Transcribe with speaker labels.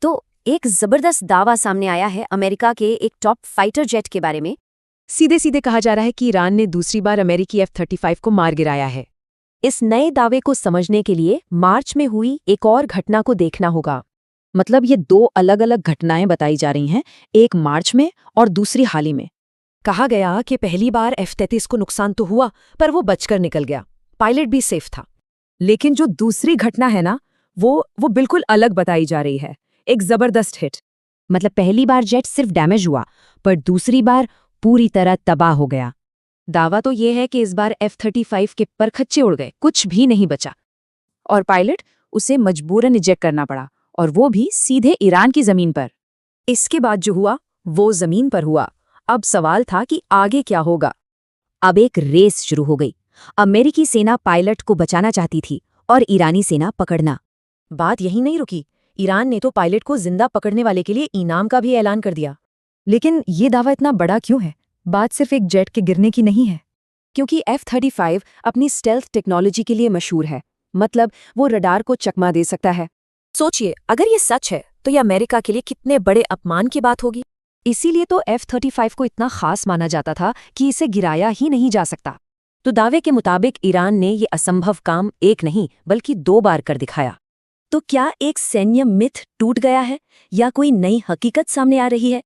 Speaker 1: तो एक जबरदस्त दावा सामने आया है अमेरिका के एक टॉप फाइटर जेट के बारे में।
Speaker 2: सीधे सीधे कहा जा रहा है कि ईरान ने दूसरी बार अमेरिकी F-35 को मार गिराया है।
Speaker 1: इस नए दावे को समझने के लिए मार्च में हुई एक और घटना को देखना होगा।
Speaker 3: मतलब ये दो अलग अलग घटनाएं बताई जा रही हैं, एक मार्च में और दूसरी हाल ही में।
Speaker 2: कहा गया कि पहली बार F-33 को नुकसान तो हुआ, पर वो बचकर निकल गया, पायलट भी सेफ था। लेकिन जो दूसरी घटना है ना, वो बिल्कुल अलग बताई जा रही है। एक जबरदस्त हिट।
Speaker 3: मतलब पहली बार जेट सिर्फ डैमेज हुआ, पर दूसरी बार पूरी तरह तबाह हो गया।
Speaker 2: दावा तो ये है कि इस बार F-35 के परखच्चे उड़ गए, कुछ भी नहीं बचा।
Speaker 3: और पायलट उसे मजबूरन इजेक्ट करना पड़ा, और वो भी सीधे ईरान की जमीन पर।
Speaker 2: इसके बाद जो हुआ वो जमीन पर हुआ। अब सवाल था कि आगे क्या होगा।
Speaker 3: अब एक रेस शुरू हो गई। अमेरिकी सेना पायलट को बचाना चाहती थी और ईरानी सेना पकड़ना।
Speaker 2: बात यही नहीं रुकी। ईरान ने तो पायलट को जिंदा पकड़ने वाले के लिए इनाम का भी ऐलान कर दिया। लेकिन ये दावा इतना बड़ा क्यों है? बात सिर्फ एक जेट के गिरने की नहीं है। क्योंकि F-35 अपनी स्टेल्थ टेक्नोलॉजी के लिए मशहूर है। मतलब वो रडार को चकमा दे सकता है। सोचिए, अगर ये सच है तो ये अमेरिका के लिए कितने बड़े अपमान की बात होगी। इसीलिए तो F-35 को इतना खास माना जाता था कि इसे गिराया ही नहीं जा सकता।
Speaker 1: तो दावे के मुताबिक ईरान ने ये असंभव काम एक नहीं बल्कि 2 बार कर दिखाया। तो क्या एक सैन्य मिथ टूट गया है या कोई नई हकीकत सामने आ रही है?